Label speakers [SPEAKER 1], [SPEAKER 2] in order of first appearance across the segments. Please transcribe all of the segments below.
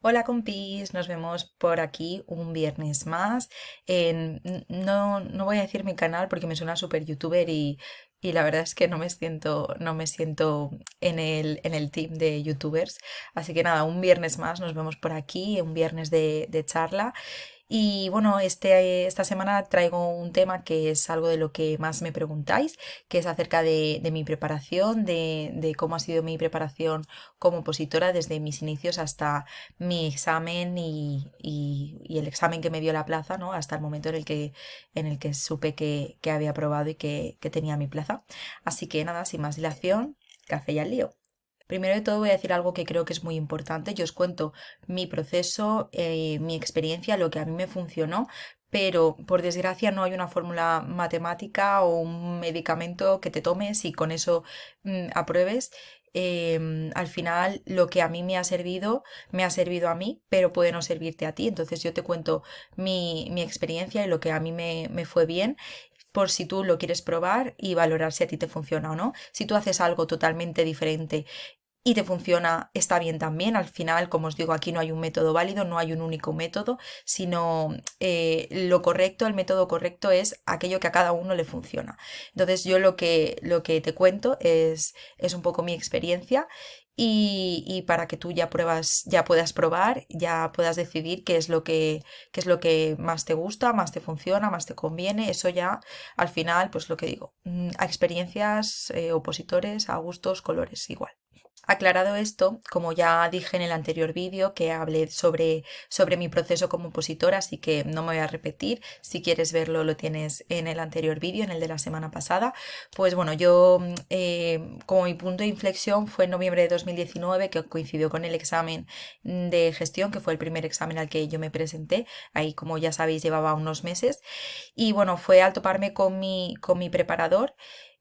[SPEAKER 1] Hola compis, nos vemos por aquí un viernes más. No voy a decir mi canal porque me suena súper youtuber y la verdad es que no me siento en el team de youtubers. Así que nada, un viernes más nos vemos por aquí, un viernes de charla. Y bueno, esta semana traigo un tema que es algo de lo que más me preguntáis, que es acerca de mi preparación, de cómo ha sido mi preparación como opositora desde mis inicios hasta mi examen y el examen que me dio la plaza, ¿no? Hasta el momento en el que supe que había aprobado y que tenía mi plaza. Así que nada, sin más dilación, café y al lío. Primero de todo voy a decir algo que creo que es muy importante. Yo os cuento mi proceso, mi experiencia, lo que a mí me funcionó, pero por desgracia no hay una fórmula matemática o un medicamento que te tomes y con eso apruebes. Al final lo que a mí me ha servido a mí, pero puede no servirte a ti. Entonces yo te cuento mi experiencia y lo que a mí me fue bien por si tú lo quieres probar y valorar si a ti te funciona o no. Si tú haces algo totalmente diferente y te funciona, está bien también. Al final, como os digo, aquí no hay un método válido, no hay un único método, sino lo correcto, el método correcto es aquello que a cada uno le funciona. Entonces, yo lo que te cuento es un poco mi experiencia y para que tú ya puedas probar, ya puedas decidir qué es lo que más te gusta, más te funciona, más te conviene. Eso ya, al final, pues lo que digo, a experiencias, opositores, a gustos, colores, igual. Aclarado esto, como ya dije en el anterior vídeo que hablé sobre mi proceso como opositora, así que no me voy a repetir. Si quieres verlo, lo tienes en el anterior vídeo, en el de la semana pasada. Pues bueno, yo como mi punto de inflexión fue en noviembre de 2019, que coincidió con el examen de gestión, que fue el primer examen al que yo me presenté. Ahí, como ya sabéis, llevaba unos meses. Y bueno, fue al toparme con mi preparador.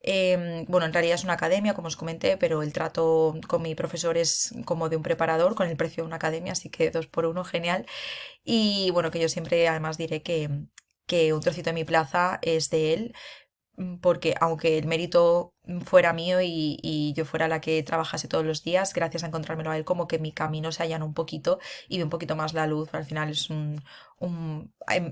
[SPEAKER 1] Bueno, en realidad es una academia, como os comenté, pero el trato con mi profesor es como de un preparador, con el precio de una academia, así que dos por uno, genial. Y bueno, que yo siempre además diré que un trocito de mi plaza es de él, porque aunque el mérito fuera mío y yo fuera la que trabajase todos los días, gracias a encontrármelo a él, como que mi camino se allana un poquito y ve un poquito más la luz. Al final es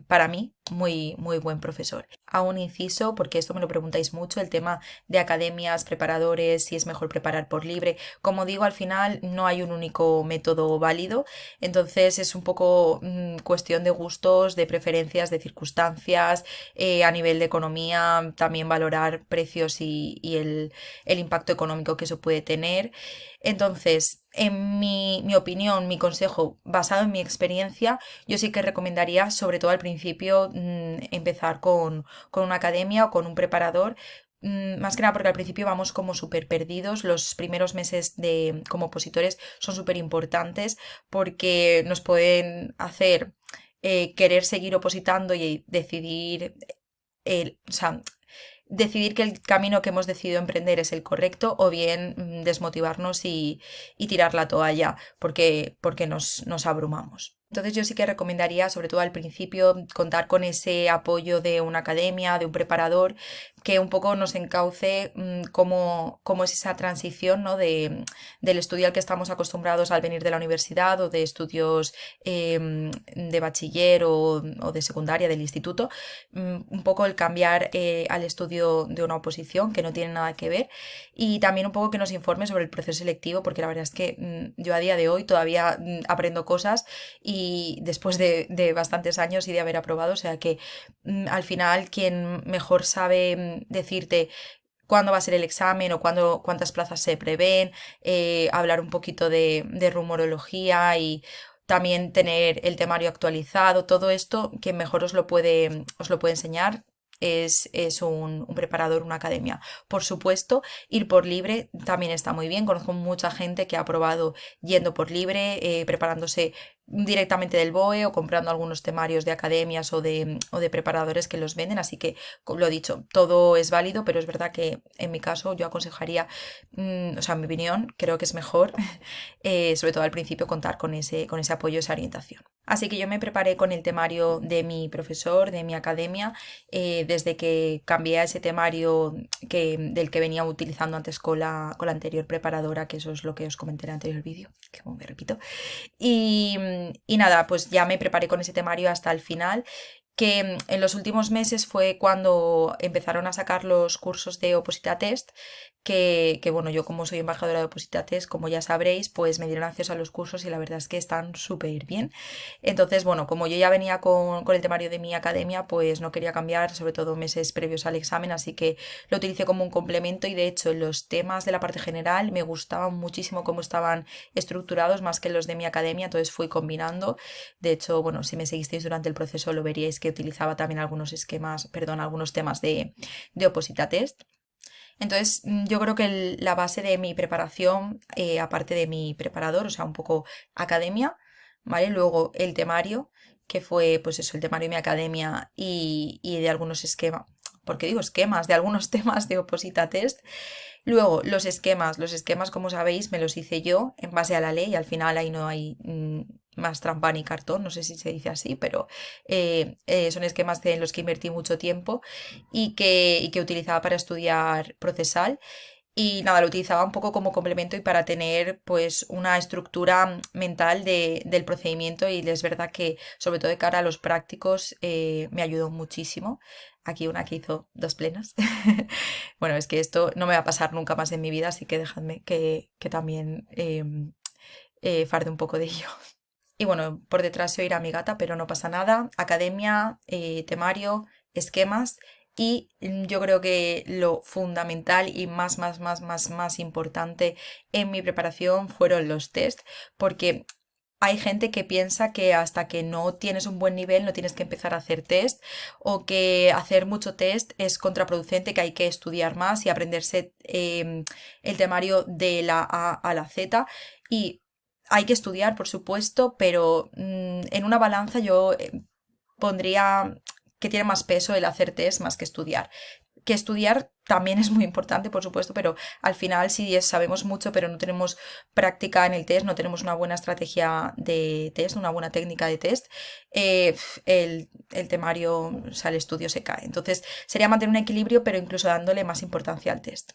[SPEAKER 1] para mí, muy, muy buen profesor. A un inciso, porque esto me lo preguntáis mucho, el tema de academias, preparadores, si es mejor preparar por libre. Como digo, al final no hay un único método válido, entonces es un poco cuestión de gustos, de preferencias, de circunstancias, a nivel de economía, también valorar precios y el impacto económico que eso puede tener. Entonces, en mi opinión, mi consejo, basado en mi experiencia, yo sí que recomendaría, sobre todo al principio, empezar con una academia o con un preparador. Más que nada porque al principio vamos como súper perdidos. Los primeros meses como opositores son súper importantes porque nos pueden hacer querer seguir opositando y o sea, decidir que el camino que hemos decidido emprender es el correcto o bien desmotivarnos y tirar la toalla porque nos abrumamos. Entonces yo sí que recomendaría, sobre todo al principio, contar con ese apoyo de una academia, de un preparador, que un poco nos encauce cómo es esa transición, ¿no? Del estudio al que estamos acostumbrados al venir de la universidad o de estudios de bachiller o de secundaria, del instituto, un poco el cambiar al estudio de una oposición que no tiene nada que ver y también un poco que nos informe sobre el proceso selectivo porque la verdad es que yo a día de hoy todavía aprendo cosas y después de bastantes años y de haber aprobado, o sea que al final quien mejor sabe decirte cuándo va a ser el examen o cuántas plazas se prevén, hablar un poquito de rumorología y también tener el temario actualizado, todo esto, quien mejor os lo puede enseñar es un preparador, una academia. Por supuesto, ir por libre también está muy bien. Conozco mucha gente que ha probado yendo por libre, preparándose directamente del BOE o comprando algunos temarios de academias o de preparadores que los venden. Así que, como lo he dicho, todo es válido, pero es verdad que en mi caso yo aconsejaría, o sea, en mi opinión, creo que es mejor, sobre todo al principio, contar con ese apoyo, esa orientación. Así que yo me preparé con el temario de mi profesor, de mi academia, desde que cambié a ese temario del que venía utilizando antes con la anterior preparadora, que eso es lo que os comenté en el anterior vídeo, que como me repito. Y nada, pues ya me preparé con ese temario hasta el final, que en los últimos meses fue cuando empezaron a sacar los cursos de Oposita Test, que bueno, yo como soy embajadora de Oposita Test, como ya sabréis, pues me dieron acceso a los cursos y la verdad es que están súper bien. Entonces, bueno, como yo ya venía con el temario de mi academia, pues no quería cambiar, sobre todo meses previos al examen, así que lo utilicé como un complemento y de hecho los temas de la parte general me gustaban muchísimo cómo estaban estructurados más que los de mi academia, entonces fui combinando. De hecho, bueno, si me seguisteis durante el proceso lo veríais que utilizaba también algunos esquemas, perdón, algunos temas de Oposita Test. Entonces, yo creo que la base de mi preparación, aparte de mi preparador, o sea, un poco academia, ¿vale? Luego el temario, que fue, pues eso, el temario de mi academia y de algunos esquemas, ¿por qué digo esquemas? De algunos temas de Oposita Test. Luego, los esquemas, como sabéis, me los hice yo en base a la ley. Al final ahí no hay más trampa ni cartón, no sé si se dice así, pero son esquemas en los que invertí mucho tiempo y que utilizaba para estudiar procesal. Y nada, lo utilizaba un poco como complemento y para tener pues una estructura mental del procedimiento y es verdad que sobre todo de cara a los prácticos me ayudó muchísimo. Aquí una que hizo dos plenas. Bueno, es que esto no me va a pasar nunca más en mi vida, así que dejadme que también farde un poco de ello. Y bueno, por detrás se oirá mi gata, pero no pasa nada. Academia, temario, esquemas. Y yo creo que lo fundamental y más importante en mi preparación fueron los test, porque hay gente que piensa que hasta que no tienes un buen nivel no tienes que empezar a hacer test o que hacer mucho test es contraproducente, que hay que estudiar más y aprenderse el temario de la A a la Z. Y hay que estudiar, por supuesto, pero en una balanza yo pondría que tiene más peso el hacer test más que estudiar. Que estudiar también es muy importante, por supuesto, pero al final si sabemos mucho pero no tenemos práctica en el test, no tenemos una buena estrategia de test, una buena técnica de test, el temario, o sea, el estudio se cae. Entonces sería mantener un equilibrio pero incluso dándole más importancia al test.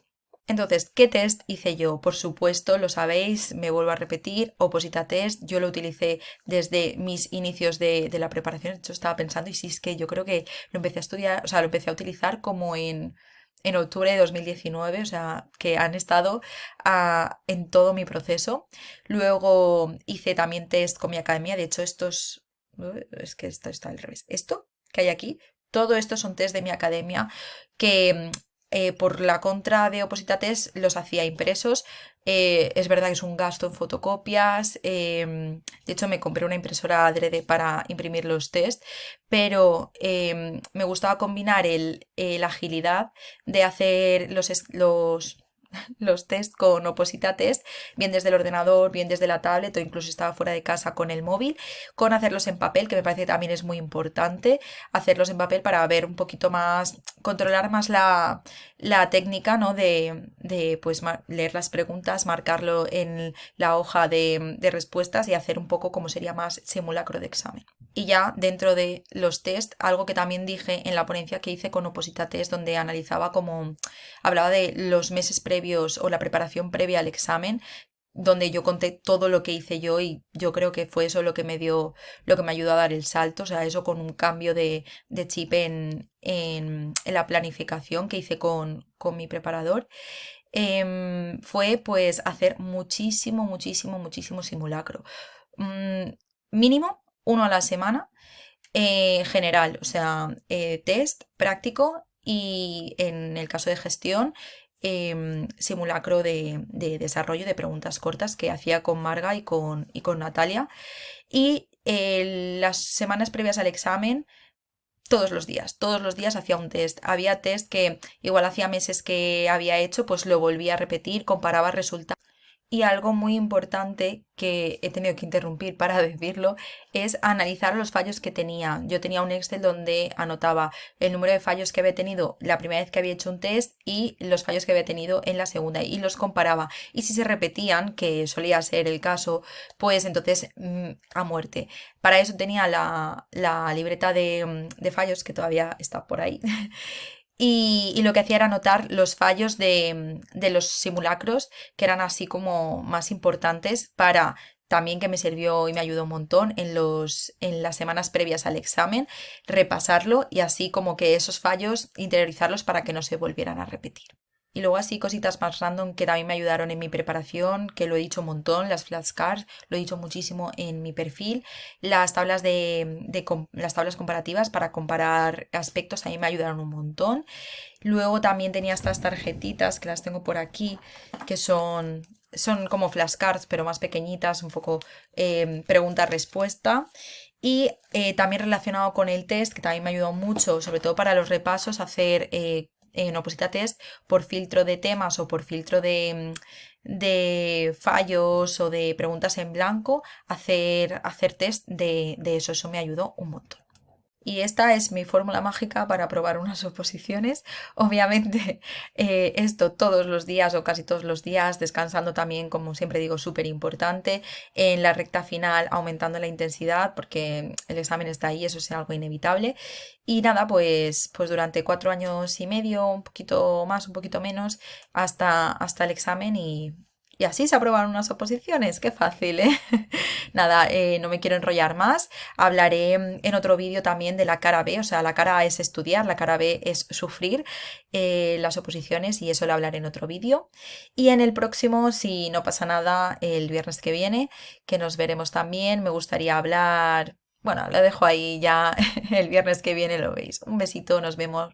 [SPEAKER 1] Entonces, ¿qué test hice yo? Por supuesto, lo sabéis, me vuelvo a repetir, Oposita Test, yo lo utilicé desde mis inicios de la preparación, de hecho estaba pensando, y sí, es que yo creo que lo empecé a estudiar, o sea, lo empecé a utilizar como en octubre de 2019, o sea, que han estado en todo mi proceso. Luego hice también test con mi academia, de hecho estos, es que esto está al revés, esto que hay aquí, todo esto son test de mi academia que por la contra de Oposita Test los hacía impresos. Es verdad que es un gasto en fotocopias. De hecho, me compré una impresora adrede para imprimir los test, pero me gustaba combinar la agilidad de hacer los test con Oposita Test, bien desde el ordenador, bien desde la tablet o incluso estaba fuera de casa con el móvil, con hacerlos en papel, que me parece que también es muy importante hacerlos en papel para ver un poquito más, controlar más la técnica, ¿no? De pues leer las preguntas, marcarlo en la hoja de respuestas y hacer un poco como sería más simulacro de examen. Y ya dentro de los test, algo que también dije en la ponencia que hice con Oposita Test, donde analizaba como, hablaba de los meses previos o la preparación previa al examen, donde yo conté todo lo que hice yo y yo creo que fue eso lo que me dio, lo que me ayudó a dar el salto, o sea, eso con un cambio de chip en la planificación que hice con mi preparador. Fue pues hacer muchísimo simulacro. Mm, Mínimo uno a la semana, general, o sea, test práctico y en el caso de gestión, simulacro de desarrollo de preguntas cortas que hacía con Marga y con Natalia. Y las semanas previas al examen, todos los días hacía un test. Había test que igual hacía meses que había hecho, pues lo volvía a repetir, comparaba resultados. Y algo muy importante que he tenido que interrumpir para decirlo es analizar los fallos que tenía. Yo tenía un Excel donde anotaba el número de fallos que había tenido la primera vez que había hecho un test y los fallos que había tenido en la segunda y los comparaba. Y si se repetían, que solía ser el caso, pues entonces a muerte. Para eso tenía la libreta de fallos que todavía está por ahí. Y lo que hacía era anotar los fallos de los simulacros que eran así como más importantes para también que me sirvió y me ayudó un montón en las semanas previas al examen, repasarlo y así como que esos fallos interiorizarlos para que no se volvieran a repetir. Y luego así cositas más random que también me ayudaron en mi preparación, que lo he dicho un montón, las flashcards, lo he dicho muchísimo en mi perfil, las tablas las tablas comparativas para comparar aspectos a mí me ayudaron un montón. Luego también tenía estas tarjetitas que las tengo por aquí, que son como flashcards, pero más pequeñitas, un poco pregunta-respuesta. Y también relacionado con el test, que también me ayudó mucho, sobre todo para los repasos, hacer en Oposita Test por filtro de temas o por filtro de fallos o de preguntas en blanco, hacer test de eso. Eso me ayudó un montón. Y esta es mi fórmula mágica para probar unas oposiciones. Obviamente, esto todos los días o casi todos los días, descansando también, como siempre digo, súper importante. En la recta final, aumentando la intensidad, porque el examen está ahí, eso es algo inevitable. Y nada, pues durante 4 años y medio, un poquito más, un poquito menos, hasta el examen y así se aprueban unas oposiciones. Qué fácil, ¿eh? Nada, no me quiero enrollar más. Hablaré en otro vídeo también de la cara B, o sea, la cara A es estudiar, la cara B es sufrir las oposiciones y eso lo hablaré en otro vídeo. Y en el próximo, si no pasa nada, el viernes que viene, que nos veremos también, me gustaría hablar... Bueno, lo dejo ahí ya, el viernes que viene lo veis. Un besito, nos vemos.